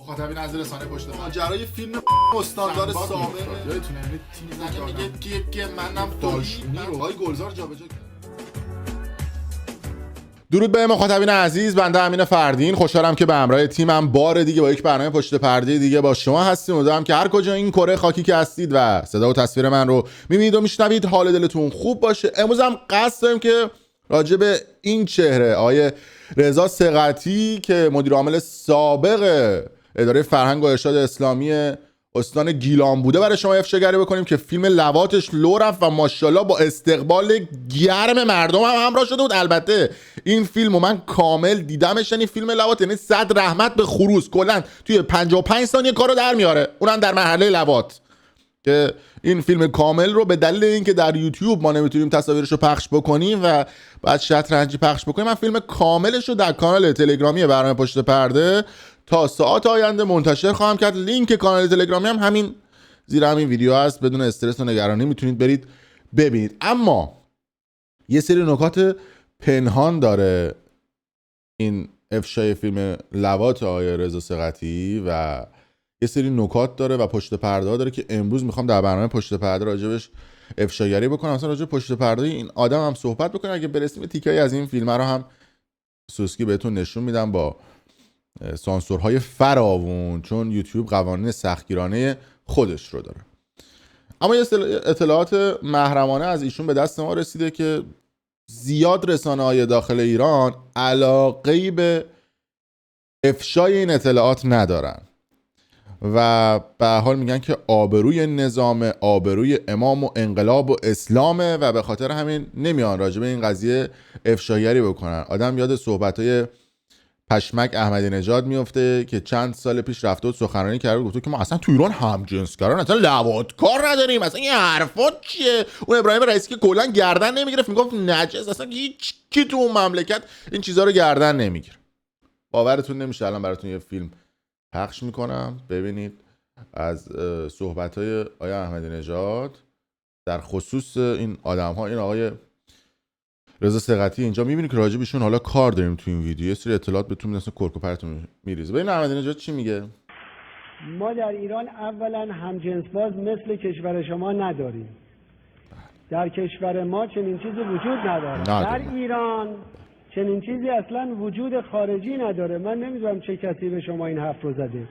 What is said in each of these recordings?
مخاطبین از رسانه پشت ماجرای فیلم استاندار سابق یادتونه تیم زنه میگه که منم داشونی رو های گلزار جابجا کرد. درود به مخاطبین عزیز، بنده امین فردین خوشحالم که به همراه تیمم بار دیگه با یک برنامه پشت پرده دیگه با شما هستیم. امیدوارم که هر کجا این کره خاکی که هستید و صدا و تصویر من رو میبینید و میشنوید حال دلتون خوب باشه. امروز هم قصد داریم که راجع به این چهره آقای رضا ثقتی که مدیر عامل سابق اداره فرهنگ و ارشاد اسلامی استان گیلان بوده برای شما افشاگری بکنیم که فیلم لواتش لو رفت و ماشاءالله با استقبال گرم مردم هم همراه شده بود. البته این فیلمو من کامل دیدمش، یعنی فیلم لوات، یعنی 100 رحمت به خروس کلا توی 55 ثانیه کارو در میاره، اونم در مرحله لوات. که این فیلم کامل رو به دلیل اینکه در یوتیوب ما نمیتونیم تصاویرش رو پخش بکنیم و بعد شطرنجی پخش بکنیم، من فیلم کاملش رو در کانال تلگرامی برنامه پشت پرده تا ساعات آینده منتشر خواهم کرد. لینک کانال تلگرامی هم همین زیر همین ویدیو هست، بدون استرس و نگرانی میتونید برید ببینید. اما یه سری نکات پنهان داره این افشای فیلم لوات آقای رضا ثقتی و یه سری نکات داره و پشت پرده ها داره که امروز میخوام در برنامه پشت پرده راجبش افشاگری بکنم، اصلا راجب پشت پرده این آدم هم صحبت بکنم. اگه برسیم تیکایی از این فیلم رو هم سوسکی بهتون نشون میدم با سانسورهای فراوون، چون یوتیوب قوانین سختگیرانه خودش رو داره. اما یه اطلاعات محرمانه از ایشون به دست ما رسیده که زیاد رسانه‌های داخل ایران علاقه‌ای به افشای این اطلاعات ندارن و به حال میگن که آبروی نظام، آبروی امام و انقلاب و اسلامه و به خاطر همین نمیان راجع به این قضیه افشاگری بکنن. آدم یاد صحبت‌های پشمک احمدی نژاد میفته که چند سال پیش رفته و سخنرانی کرده، گفته که ما اصلا تو ایران همجنسگران اصلا لواطکار نداریم، اصلا این حرفات چیه؟ اون ابراهیم رئیسی که کلا گردن نمیگرفت، میگفت نجس، اصلا هیچ کی تو اون مملکت این چیزا رو گردن نمیگیره. باورتون نمیشه الان براتون یه فیلم پخش میکنم ببینید از صحبت‌های آقای احمدی نژاد در خصوص این آدم‌ها. این آقای رضا ثقتی اینجا میبینید که راجع بهشون حالا کار داریم تو این ویدیو، یه سری اطلاعات بهتون مثلا کرک پرتون میریزه. ببین احمدی نژاد چی میگه. ما در ایران اولا همجنس باز مثل کشور شما نداریم. در کشور ما چنین چیزی وجود نداره. در ایران چنین چیزی اصلا وجود خارجی نداره. من نمیدونم چه کسی به شما این حرف رو زده.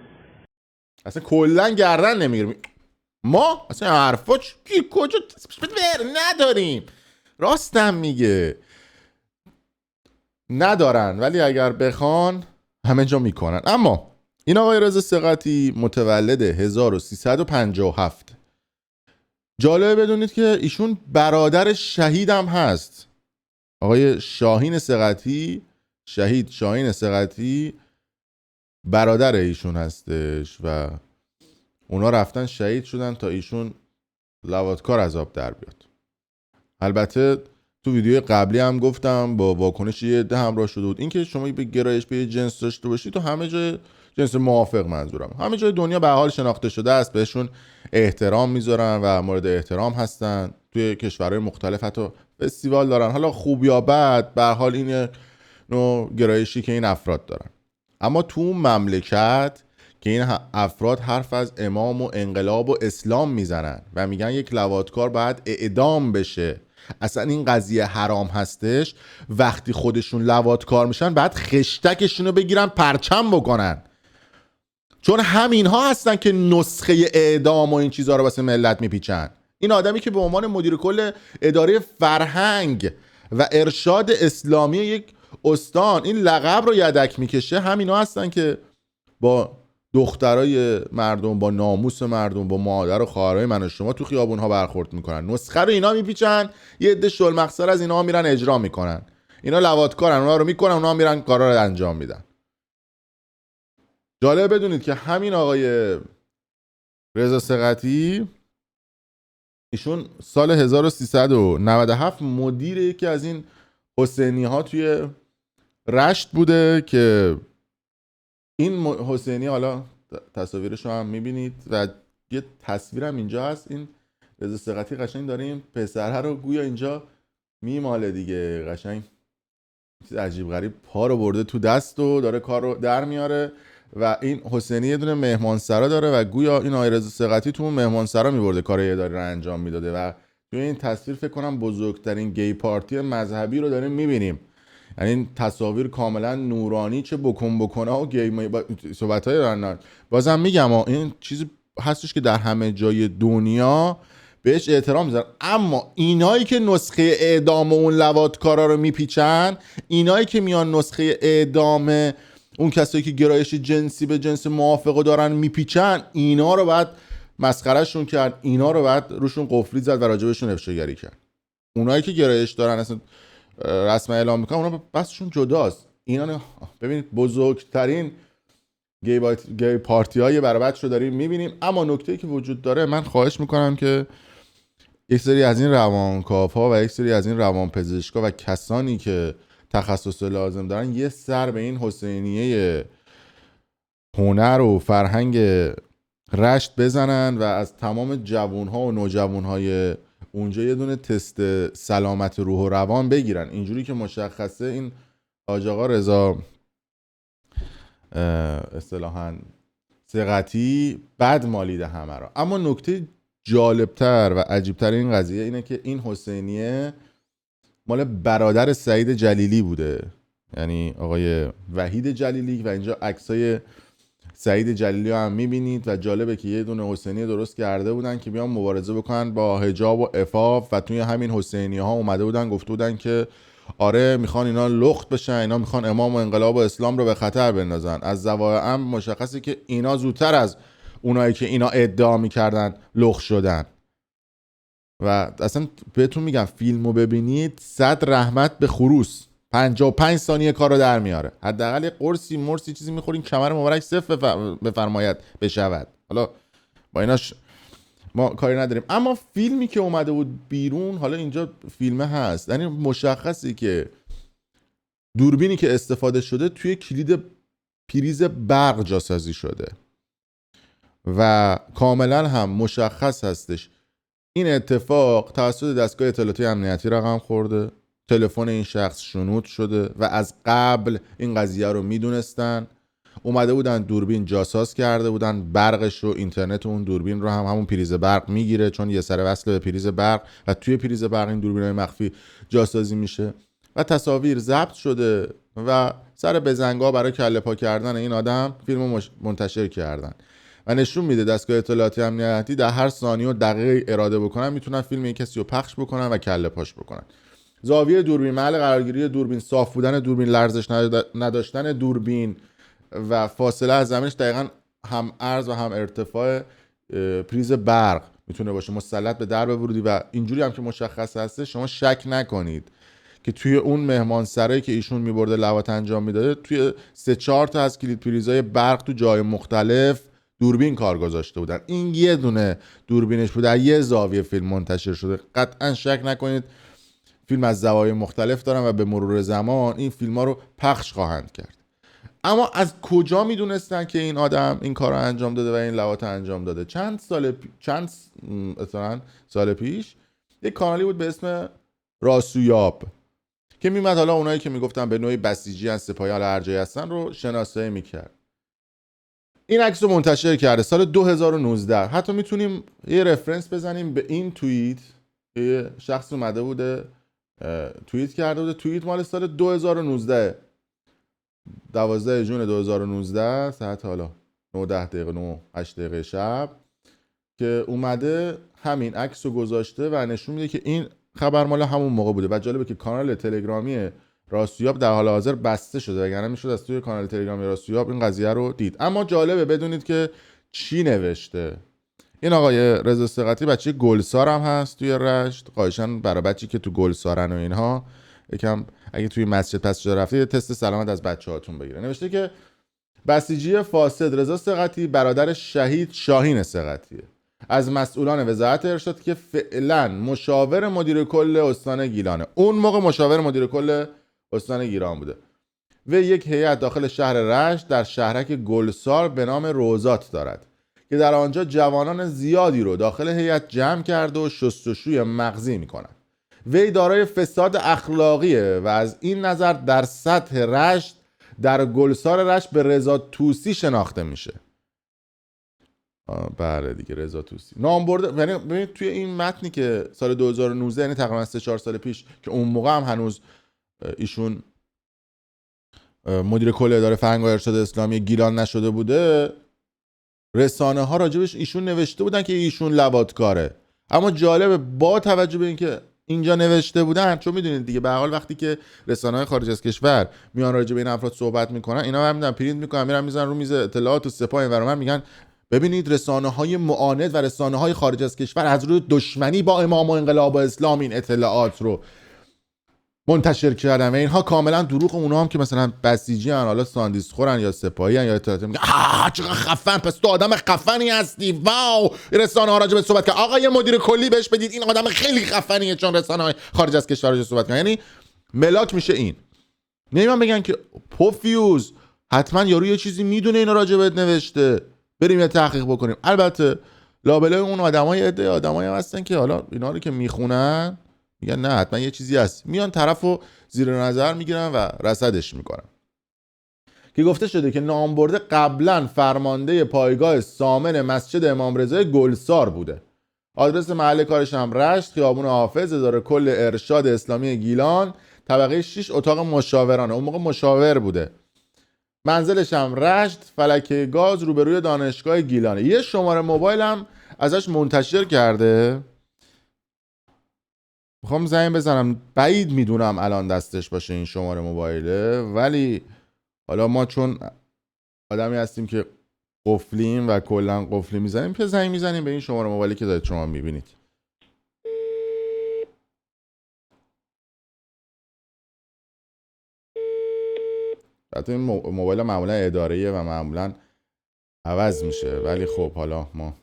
اصلا کلا گردن نمیگیریم ما، اصلا حرفا کی کجا نداریم. راستم میگه ندارن، ولی اگر بخوان همه جا میکنن. اما این آقای رضا ثقتی متولد 1357. جالبه بدونید که ایشون برادر شهیدم هست، آقای شاهین ثقتی، شهید شاهین ثقتی برادر ایشون هستش و اونا رفتن شهید شدن تا ایشون لواطکار عذاب در بیاد. البته تو ویدیو قبلی هم گفتم با واکنش یه عده همراه شده بود، اینکه شما به گرایش به جنس داشته باشید تو همه جای جنس موافق، منظورم همه جای دنیا به حال شناخته شده است، بهشون احترام میذارن و مورد احترام هستن. توی کشورهای مختلف حتی فستیوال دارن، حالا خوب یا بد به حال این نوع گرایشی که این افراد دارن. اما تو مملکت که این افراد حرف از امام و انقلاب و اسلام میزنن و میگن یک لواطکار باید اعدام بشه، اصلا این قضیه حرام هستش، وقتی خودشون لواطکار میشن بعد خشتکشون رو بگیرن پرچم بکنن، چون همین ها هستن که نسخه اعدام و این چیزها رو واسه ملت میپیچن. این آدمی که به عنوان مدیر کل اداره فرهنگ و ارشاد اسلامی یک استان این لقب رو یدک میکشه، همین ها هستن که با دخترای مردم، با ناموس مردم، با مادر و خواهرای من و شما تو خیابون‌ها برخورد میکنن. نسخه رو اینا میپیچن، یه عده شلمغصر از اینا میرن اجرا میکنن. اینا لواطکارن، اونا رو میکنن، اونا میرن کارا رو انجام میدن. جالب بدونید که همین آقای رضا ثقتی ایشون سال 1397 مدیر یکی از این حسینی ها توی رشت بوده که این حسینی، حالا تصاویرش رو هم میبینید و یه تصویرم اینجا هست، این رضا ثقتی قشنگ داره این پسره رو گویا اینجا میماله دیگه، قشنگ چیز عجیب غریب پا رو برده تو دست و داره کار رو در میاره و این حسینی یه دونه مهمانسرا داره و گویا این آقای رضا ثقتی تو اون مهمانسرا میبرده کارهای اداری رو انجام میداده و تو این تصویر فکر کنم بزرگترین گی پارتی مذهبی رو داریم میبینیم. یعنی این تصاویر کاملا نورانی، چه بکنه و گی صحبت‌های دارن. بازم میگم این چیزی هستش که در همه جای دنیا بهش احترام میذارن، اما اینایی که نسخه اعدام اون لواطکارا رو میپیچن، اینایی که میان نسخه اعدام اون کسایی که گرایش جنسی به جنس موافقه دارن میپیچن، اینا رو باید مسخرهشون کرد، اینا رو باید روشون قفلی زد و راجبشون افشاگری کرد. اونایی که گرایش دارن اصلا رسما اعلام میکنن، اونا بسشون جداست. اینا ببینید بزرگترین گی پارتی های برابچ رو داریم میبینیم. اما نکته‌ای که وجود داره، من خواهش میکنم که یک سری از این روانکاوها و یک سری از این روانپزشکا و کسانی که تخصص لازم دارن یه سر به این حسینیه هنر و فرهنگ رشت بزنن و از تمام جوانها و نوجوانهای اونجا یه دونه تست سلامت روح و روان بگیرن. اینجوری که مشخصه این حاج آقا رضا اصطلاحاً ثقتی بد مالیده همه را. اما نکته جالبتر و عجیبتر این قضیه اینه که این حسینیه مال برادر سعید جلیلی بوده، یعنی آقای وحید جلیلی، و اینجا عکسای سعید جلیلی هم میبینید و جالبه که یه دونه حسینیه درست کرده بودن که بیان مبارزه بکنن با حجاب و عفاف و توی همین حسینیه ها اومده بودن گفته بودن که آره میخوان اینا لخت بشن، اینا میخوان امام و انقلاب و اسلام رو به خطر بندازن. از زوایای امر مشخصه که اینا زودتر از اونایی که اینا ادعا میکردن لخت شدن. و اصلا بهتون میگم فیلمو ببینید 100 رحمت به خروس 55 ثانیه کارو در میاره. حداقل یه قرصی مرسی چیزی میخورین کمر مبارک صفر بفرمایید بشود. حالا با ایناش ما کاری نداریم. اما فیلمی که اومده بود بیرون، حالا اینجا فیلمه هست، یعنی مشخصی که دوربینی که استفاده شده توی کلید پریز برق جاسازی شده و کاملا هم مشخص هستش این اتفاق توسط دستگاه اطلاعاتی امنیتی رقم خورده، تلفن این شخص شنود شده و از قبل این قضیه رو میدونستن، اومده بودن دوربین جاساز کرده بودن، برقش رو اینترنت اون دوربین رو هم همون پریز برق میگیره چون یه سر وصله به پریز برق و توی پریز برق این دوربین‌های مخفی جاسازی میشه و تصاویر ضبط شده و سر بزنگا برای کله پا کردن این آدم فیلمو منتشر کردن و نشون میده دستگاه اطلاعاتی امنیتی در هر ثانیه و دقیقه اراده بکنن میتونن فیلم یک کسی رو پخش بکنن و کله پاش بکنن. زاویه دوربین، محل قرارگیری دوربین، صاف بودن دوربین، لرزش نداشتن دوربین و فاصله از زمینش دقیقاً هم عرض و هم ارتفاع پریز برق میتونه باشه، مسلط به درب ورودی. و اینجوری هم که مشخص هسته شما شک نکنید که توی اون مهمانسرایی که ایشون میبرده لواط انجام میداده توی 3-4 تا از کلید پریزای برق تو جای مختلف دوربین کار گذاشته بودن. این یه دونه دوربینش بوده، یه زاویه فیلم منتشر شده. قطعا شک نکنید فیلم از زوایای مختلف دارن و به مرور زمان این فیلم ها رو پخش خواهند کرد. اما از کجا میدونستن که این آدم این کار رو انجام داده و این لواط انجام داده؟ چند سال پیش یک کانالی بود به اسم راسویاب که میمد حالا اونایی که میگفتن به نوعی بسیجی هستن، سپاهیان ارجایی هستن رو شناسایی میکرد. این عکس رو منتشر کرده سال 2019. حتی میتونیم یه رفرنس بزنیم به این توییت که یه شخص اومده بوده توییت کرده بوده. توییت مال سال 2019 12 جون 2019 ساعت حالا 9:10 شب که اومده همین عکس رو گذاشته و نشون میده که این خبر مال همون موقع بوده. و جالبه که کانال تلگرامی راسویاب در حال حاضر بسته شده وگرنه میشد از توی کانال تلگرامی راسویاب این قضیه رو دید. اما جالبه بدونید که چی نوشته. این آقای رضا ثقتی بچه گلسار هم هست توی رشت. خواهشاً برای بچه‌ای که تو گلسارن و اینها یکم اگه توی مسجد پس جا رفته تست سلامت از بچه‌هاتون بگیره. نوشته که بسیجی فاسد رضا ثقتی برادر شهید شاهین ثقتیه، از مسئولان وزارت ارشاد که فعلا مشاور مدیر کل استان گیلانه. اون موقع مشاور مدیر کل استان گیلان بوده و یک هیئت داخل شهر رشت در شهرک گلسار به نام روزات دارد که در آنجا جوانان زیادی رو داخل هیئت جمع کرده و شستشوی مغزی میکنند. وی دارای فساد اخلاقیه و از این نظر در سطح رشت در گلسار رشت به رضا طوسی شناخته میشه. بله دیگه، رضا طوسی نام برده. یعنی ببینید توی این متنی که سال 2019 یعنی تقریبا 3-4 سال پیش که اون موقع هم هنوز ایشون مدیر کل اداره فرهنگ و ارشاد اسلامی گیلان نشده بوده، رسانه ها راجبش ایشون نوشته بودن که ایشون لواطکاره. اما جالبه با توجه به اینکه اینجا نوشته بودن، چون میدونید دیگه به هر حال وقتی که رسانه‌های خارج از کشور میان راجع به این افراد صحبت میکنن، اینا هم میدن پرینت میکنن میرن میذارن رو میز اطلاعات و سپاه اینور میگن ببینید رسانه‌های معاند و رسانه‌های خارج از کشور از روی دشمنی با امام و انقلاب اسلام این اطلاعات رو منتشر کردن و اینها کاملا دروغ. اونها هم که مثلا بسیجی ان، حالا ساندیس خورن یا سپاهی ان یا اطلاعات، میگن چقدر خفن، پس تو آدم خفنی هستی، واو رسانه ها راجع به صحبت کرد، آقا یه مدیر کلی بهش بدید این آدم خیلی خفنیه چون رسانه‌های خارج از کشور راجع صحبت کردن. یعنی ملاک میشه این. نمیان بگن که پوفیوز حتما یارو یه چیزی میدونه اینا راجع بهت نوشته، بریم یه تحقیق بکنیم. البته لابلای اون آدمای عده آدمایی هستن که حالا اینا رو که میخونن میگن نه حتما یه چیزی هست، میان طرفو زیر نظر میگیرن و رصدش میکنن. که گفته شده که نامبرده قبلا فرمانده پایگاه سامن مسجد امام رضا گلسار بوده. آدرس محل کارش هم رشت، خیابون حافظ، اداره کل ارشاد اسلامی گیلان، طبقه 6، اتاق مشاورانه. اون موقع مشاور بوده. منزلش هم رشت، فلکه گاز، روبروی دانشگاه گیلانه. یه شماره موبایل هم ازش منتشر کرده. میخوام زنگ بزنم، بعید میدونم الان دستش باشه این شماره موبایله، ولی حالا ما چون آدمی هستیم که قفلیم و کلا قفلی میزنیم که زنگ میزنیم به این شماره موبایلی که دارید شما میبینید. البته این موبایل معمولا اداریه و معمولا عوض میشه، ولی خب حالا ما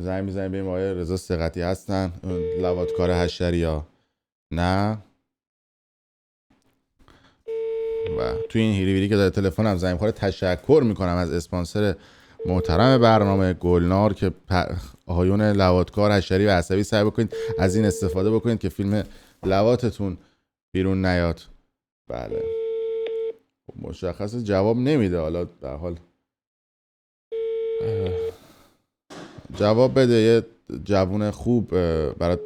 زنگ میزنیم به این آقای رضا ثقتی هستن، لواطکار حشری یا نه. و توی این هیری ویری که داره تلفنم زنگ می‌خوره تشکر میکنم از اسپانسر محترم برنامه گلنار که آقایون لواطکار حشری و عصبی سعی بکنید از این استفاده بکنید که فیلم لواطتون بیرون نیاد. بله مشخص جواب نمیده، حالا به حال جواب بده یه جوون خوب برات.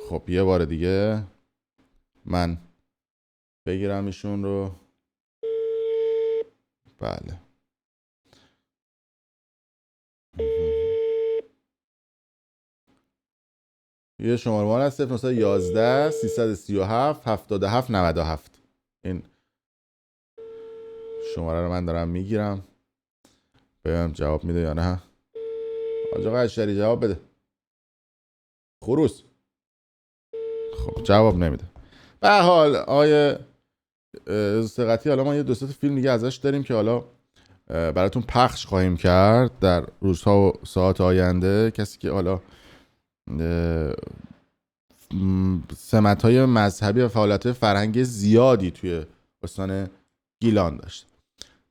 خب یه بار دیگه من بگیرم ایشون رو. بله یه شماره ما هست 0911 337 77 97. این شماره رو من دارم میگیرم ببینم جواب میده یا نه. آقا حشری جواب بده. خروس خب جواب نمیده. به هر حال آقای ثقتی حالا ما یه 2 فیلم دیگه ازش داریم که حالا براتون پخش خواهیم کرد در روزها و ساعات آینده. کسی که حالا سمت‌های مذهبی و فعالیت فرهنگی زیادی توی استان گیلان داشت.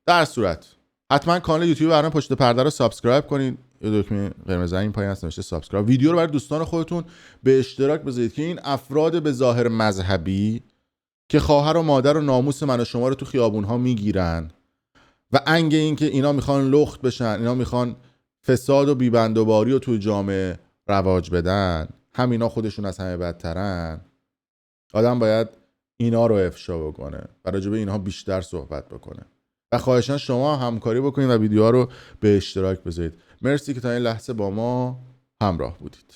در صورت حتما کانال یوتیوب برنامه پشت پرده رو سابسکرایب کنید. یه دکمه قرمز این پایین هست نوشته سابسکرایب. ویدیو رو برای دوستان خودتون به اشتراک بذارید که این افراد به ظاهر مذهبی که خواهر و مادر و ناموس من و شما رو تو خیابون‌ها میگیرن و انگ این که اینا میخوان لخت بشن، اینا میخوان فساد و بیبندوباری رو تو جامعه رواج بدن، همینا خودشون از همه بدترن. آدم باید اینا رو افشا بکنه و راجع به اینها بیشتر صحبت بکنه و خواهشاً شما همکاری بکنید و ویدیوها رو به اشتراک بذارید. مرسی که تا این لحظه با ما همراه بودید.